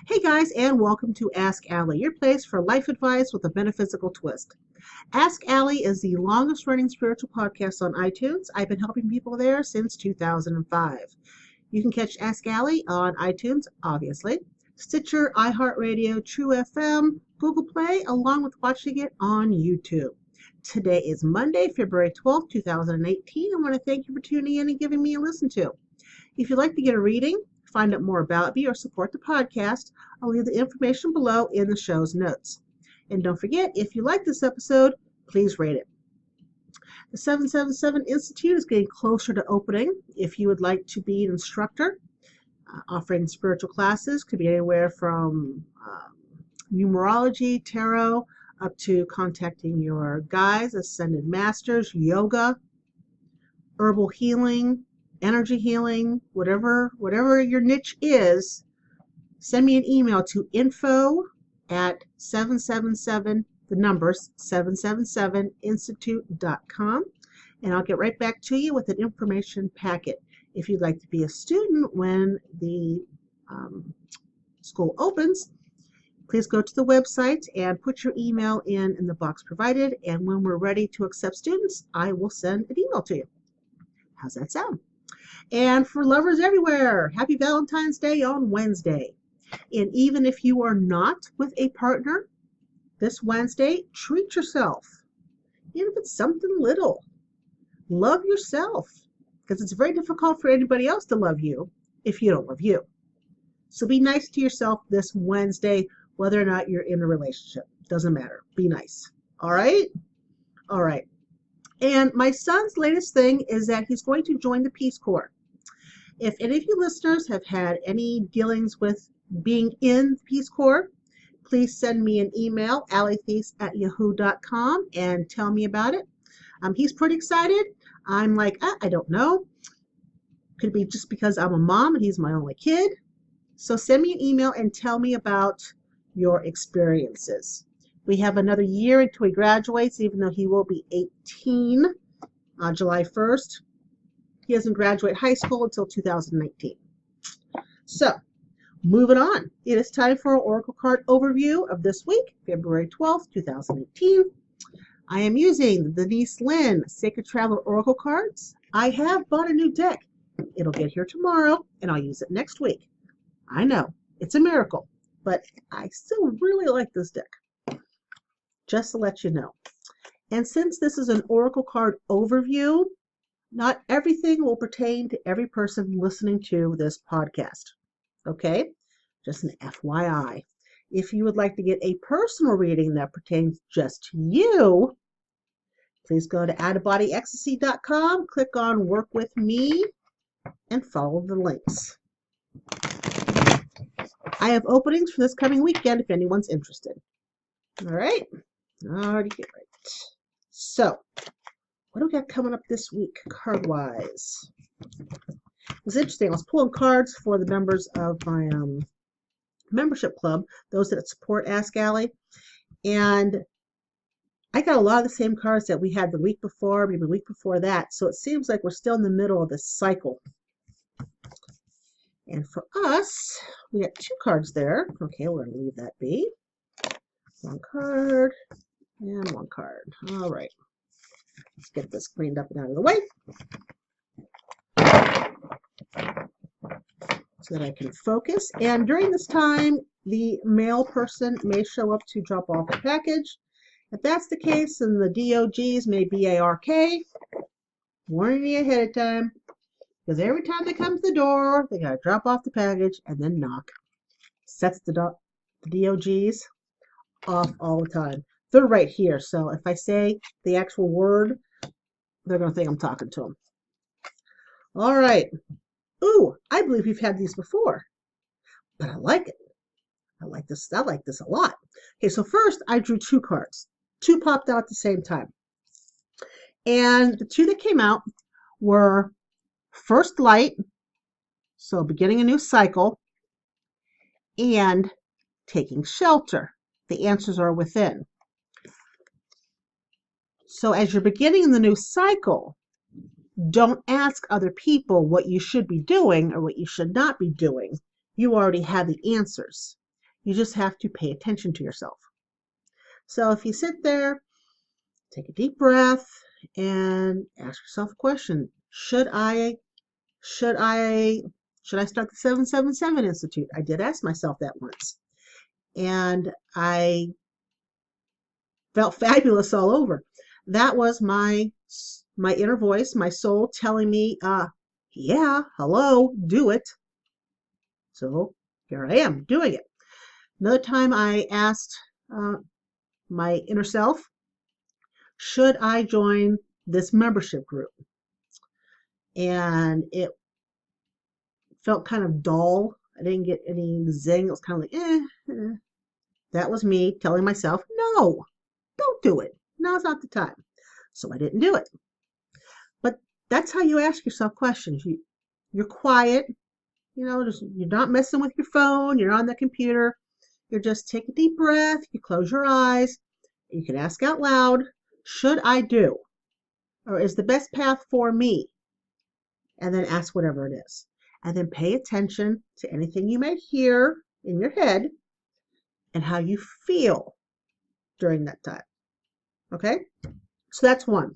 Hey guys, and welcome to Ask Allie, your place for life advice with a metaphysical twist. Ask Allie is the longest running spiritual podcast on iTunes. I've been helping people there since 2005. You can catch Ask Allie on iTunes, obviously, Stitcher, iHeartRadio, True FM, Google Play, along with watching it on YouTube. Today is Monday, February 12th, 2018. I want to thank you for tuning in and giving me a listen to. If you'd like to get a reading, find out more about me, or support the podcast, I'll leave the information below in the show's notes. And don't forget, if you like this episode, please rate it. The 777 Institute is getting closer to opening. If you would like to be an instructor, offering spiritual classes, could be anywhere from numerology, tarot, up to contacting your guides, ascended masters, yoga, herbal healing, energy healing, whatever your niche is. Send me an email to info@777, the numbers 777institute.com, and I'll get right back to you with an information packet. If you'd like to be a student when the school opens, please go to the website and put your email in the box provided, and when we're ready to accept students, I will send an email to you. How's that sound? And for lovers everywhere, happy Valentine's Day on Wednesday. And even if you are not with a partner, this Wednesday, treat yourself. Even if it's something little. Love yourself, because it's very difficult for anybody else to love you if you don't love you. So be nice to yourself this Wednesday, whether or not you're in a relationship. Doesn't matter. Be nice. All right? All right. And my son's latest thing is that he's going to join the Peace Corps. If any of you listeners have had any dealings with being in the Peace Corps, please send me an email, allietheis@yahoo.com, and tell me about it. He's pretty excited. I'm like, I don't know. Could be just because I'm a mom and he's my only kid. So send me an email and tell me about your experiences. We have another year until he graduates, even though he will be 18 on July 1st. He doesn't graduate high school until 2019. So, moving on. It is time for our Oracle card overview of this week, February 12th, 2018. I am using the Denise Lynn Sacred Traveler Oracle cards. I have bought a new deck. It'll get here tomorrow, and I'll use it next week. I know, it's a miracle, but I still really like this deck. Just to let you know. And since this is an Oracle card overview, not everything will pertain to every person listening to this podcast. Okay? Just an FYI. If you would like to get a personal reading that pertains just to you, please go to outofbodyecstasy.com, click on Work With Me, and follow the links. I have openings for this coming weekend if anyone's interested. All right? Already get right. So, what do we got coming up this week, card-wise? It was interesting. I was pulling cards for the members of my membership club, those that support Ask Allie, and I got a lot of the same cards that we had the week before, maybe the week before that, so it seems like we're still in the middle of this cycle. And for us, we got two cards there. Okay, we're going to leave that be. One card and one card. All right. Let's get this cleaned up and out of the way so that I can focus. And during this time, the mail person may show up to drop off a package. If that's the case, then the DOGs may BARK, warning me ahead of time, because every time they come to the door, they got to drop off the package and then knock. Sets the DOGs off all the time. They're right here, so if I say the actual word, they're going to think I'm talking to them. All right. Ooh, I believe we've had these before, but I like it. I like this a lot. Okay, so first I drew two cards. Two popped out at the same time. And the two that came out were First Light, so beginning a new cycle, and Taking Shelter. The answers are within. So as you're beginning the new cycle, don't ask other people what you should be doing or what you should not be doing. You already have the answers. You just have to pay attention to yourself. So if you sit there, take a deep breath, and ask yourself a question. Should I start the 777 Institute? I did ask myself that once. And I felt fabulous all over. That was my inner voice, my soul telling me, yeah, hello, do it. So here I am doing it. Another time I asked my inner self, should I join this membership group? And it felt kind of dull. I didn't get any zing. It was kind of like, That was me telling myself, no, don't do it. Now's not the time. So I didn't do it. But that's how you ask yourself questions. You're quiet, you're not messing with your phone, you're on the computer. You just take a deep breath, you close your eyes, you can ask out loud, should I do? Or is the best path for me? And then ask whatever it is. And then pay attention to anything you may hear in your head and how you feel during that time. Okay? So that's one.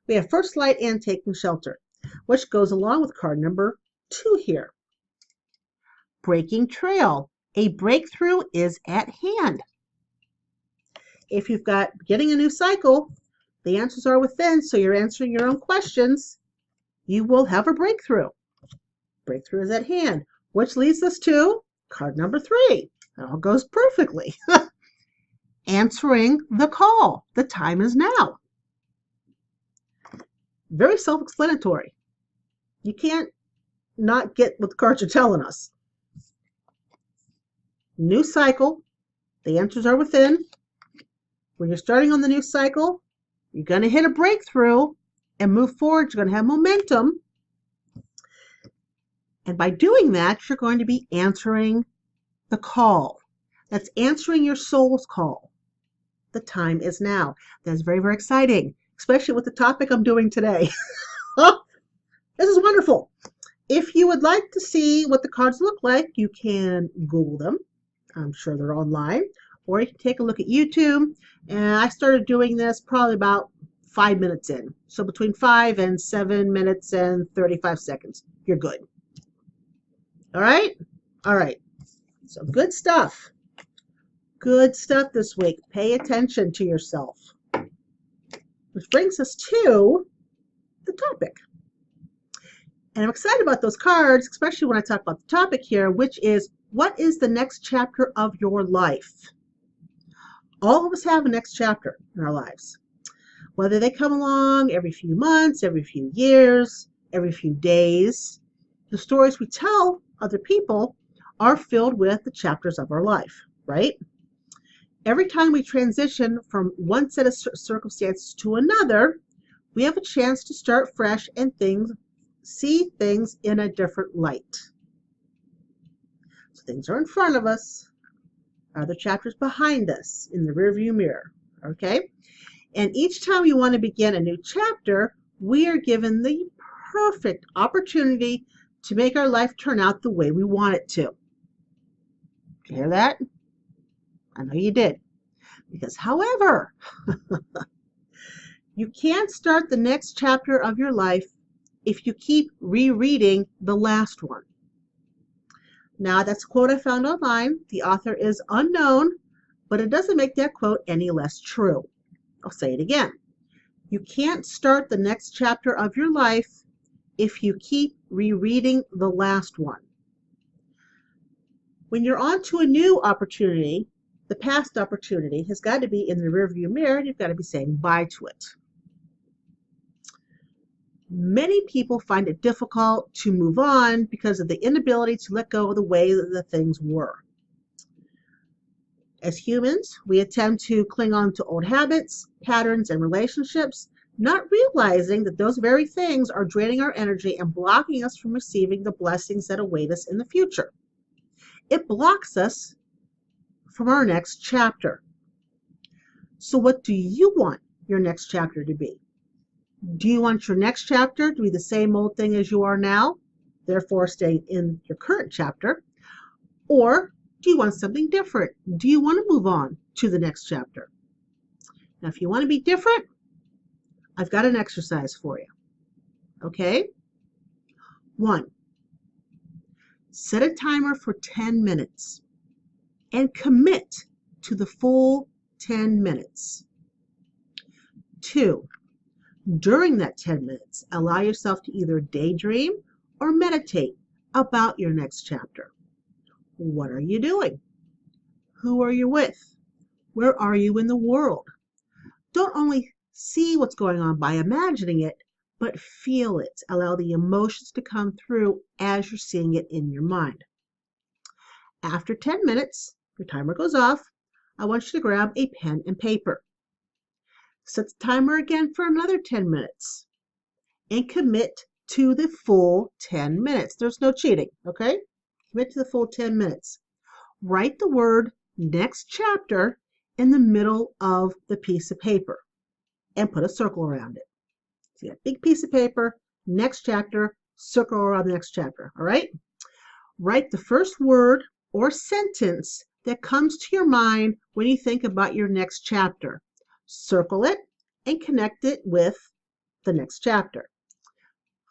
We have first light and taking shelter, which goes along with card number 2 here. Breaking trail. A breakthrough is at hand. If you've got getting a new cycle, the answers are within, so you're answering your own questions, you will have a breakthrough. Breakthrough is at hand, which leads us to card number 3. It all goes perfectly. Answering the call. The time is now. Very self-explanatory. You can't not get what the cards are telling us. New cycle. The answers are within. When you're starting on the new cycle, you're going to hit a breakthrough and move forward. You're going to have momentum. And by doing that, you're going to be answering the call. That's answering your soul's call. The time is now. That's very, very exciting, especially with the topic I'm doing today. This is wonderful. If you would like to see what the cards look like, you can Google them. I'm sure they're online. Or you can take a look at YouTube. And I started doing this probably about 5 minutes in. So between 5 and 7 minutes and 35 seconds. You're good. All right? All right. So good stuff. Good stuff this week. Pay attention to yourself. Which brings us to the topic. And I'm excited about those cards, especially when I talk about the topic here, which is, what is the next chapter of your life? All of us have a next chapter in our lives. Whether they come along every few months, every few years, every few days, the stories we tell other people are filled with the chapters of our life, right? Every time we transition from one set of circumstances to another, we have a chance to start fresh and see things in a different light. So things are in front of us, other chapters behind us in the rearview mirror, okay? And each time we want to begin a new chapter, we are given the perfect opportunity to make our life turn out the way we want it to. Did you hear that? I know you did. Because, however, you can't start the next chapter of your life if you keep rereading the last one. Now, that's a quote I found online. The author is unknown, but it doesn't make that quote any less true. I'll say it again. You can't start the next chapter of your life if you keep rereading the last one. When you're on to a new opportunity, the past opportunity has got to be in the rearview mirror, and you've got to be saying bye to it. Many people find it difficult to move on because of the inability to let go of the way that the things were. As humans, we attempt to cling on to old habits, patterns, and relationships, not realizing that those very things are draining our energy and blocking us from receiving the blessings that await us in the future. It blocks us from our next chapter. So what do you want your next chapter to be? Do you want your next chapter to be the same old thing as you are now, therefore staying in your current chapter? Or Do you want something different? Do you want to move on to the next chapter? Now, if you want to be different, I've got an exercise for you. Okay? 1, set a timer for 10 minutes and commit to the full 10 minutes. 2, during that 10 minutes, allow yourself to either daydream or meditate about your next chapter. What are you doing? Who are you with? Where are you in the world? Don't only see what's going on by imagining it, but feel it. Allow the emotions to come through as you're seeing it in your mind. After 10 minutes, your timer goes off. I want you to grab a pen and paper. Set the timer again for another 10 minutes and commit to the full 10 minutes. There's no cheating, okay? Commit to the full 10 minutes. Write the word next chapter in the middle of the piece of paper and put a circle around it. So you got a big piece of paper, next chapter, circle around the next chapter, all right? Write the first word or sentence that comes to your mind when you think about your next chapter. Circle it and connect it with the next chapter.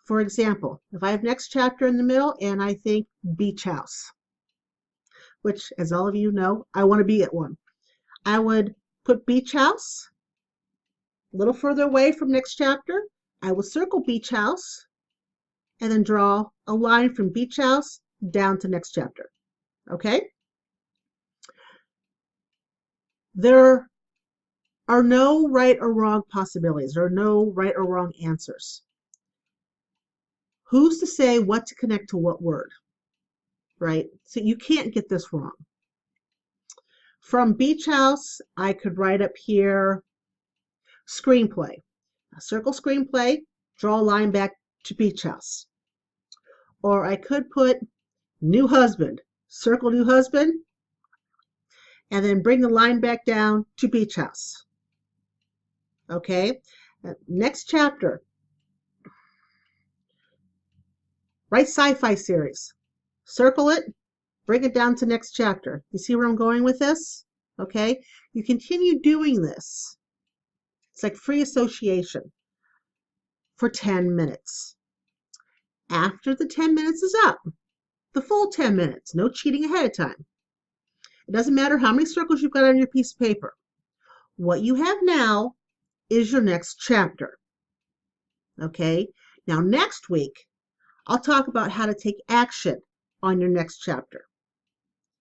For example, if I have next chapter in the middle and I think beach house, which, as all of you know, I want to be at one, I would put beach house a little further away from next chapter. I will circle beach house and then draw a line from beach house down to next chapter. Okay? There are no right or wrong possibilities. There are no right or wrong answers. Who's to say what to connect to what word? Right? So you can't get this wrong. From beach house, I could write up here screenplay. A circle screenplay, draw a line back to beach house. Or I could put new husband, circle new husband, and then bring the line back down to beach house. Okay? Next chapter. Write sci-fi series. Circle it, bring it down to next chapter. You see where I'm going with this? Okay? You continue doing this. It's like free association for 10 minutes. After the 10 minutes is up, the full 10 minutes, no cheating ahead of time. It doesn't matter how many circles you've got on your piece of paper. What you have now is your next chapter. Okay? Now, next week, I'll talk about how to take action on your next chapter.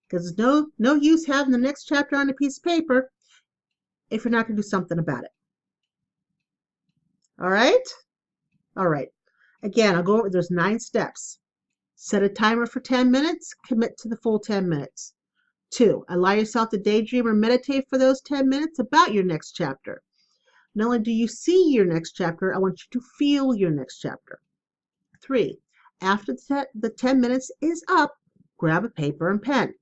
Because there's no use having the next chapter on a piece of paper if you're not going to do something about it. All right? All right. Again, I'll go over, there's 9 steps. Set a timer for 10 minutes, commit to the full 10 minutes. 2, allow yourself to daydream or meditate for those 10 minutes about your next chapter. Not only do you see your next chapter, I want you to feel your next chapter. 3, after the 10 minutes is up, grab a paper and pen.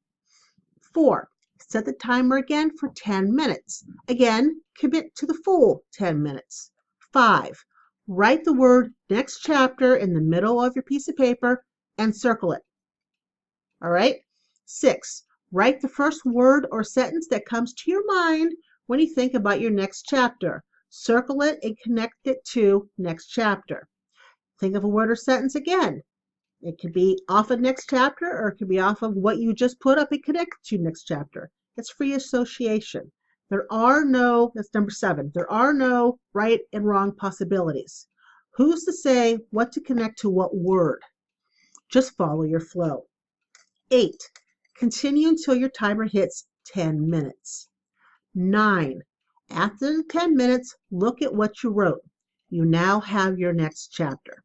4, set the timer again for 10 minutes. Again, commit to the full 10 minutes. 5, write the word next chapter in the middle of your piece of paper and circle it. All right? 6, write the first word or sentence that comes to your mind when you think about your next chapter. Circle it and connect it to next chapter. Think of a word or sentence again. It could be off of next chapter or it could be off of what you just put up and connect to next chapter. It's free association. There are no, that's number 7, there are no right and wrong possibilities. Who's to say what to connect to what word? Just follow your flow. 8, continue until your timer hits 10 minutes. 9, after the 10 minutes, look at what you wrote. You now have your next chapter.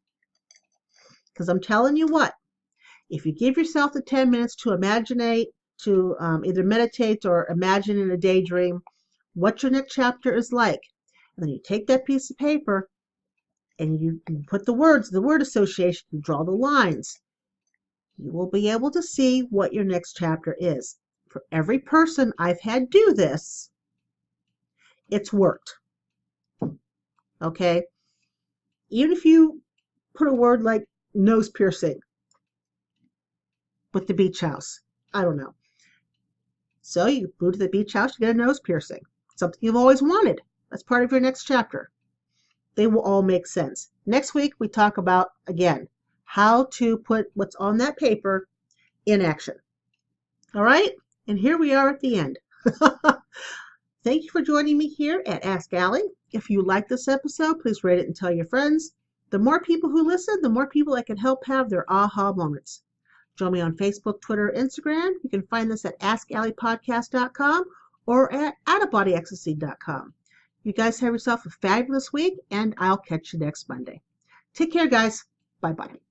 Because I'm telling you what, if you give yourself the 10 minutes to imaginate, to either meditate or imagine in a daydream what your next chapter is like, and then you take that piece of paper and you put the words, the word association, you draw the lines, you will be able to see what your next chapter is. For every person I've had do this, it's worked. Okay? Even if you put a word like nose piercing with the beach house, I don't know. So you move to the beach house, you get a nose piercing. Something you've always wanted. That's part of your next chapter. They will all make sense. Next week, we talk about, again, how to put what's on that paper in action. All right? And here we are at the end. Thank you for joining me here at Ask Allie. If you like this episode, please rate it and tell your friends. The more people who listen, the more people I can help have their aha moments. Join me on Facebook, Twitter, Instagram. You can find this at AskAlliePodcast.com or at OutofBodyEcstasy.com. You guys have yourself a fabulous week, and I'll catch you next Monday. Take care, guys. Bye-bye.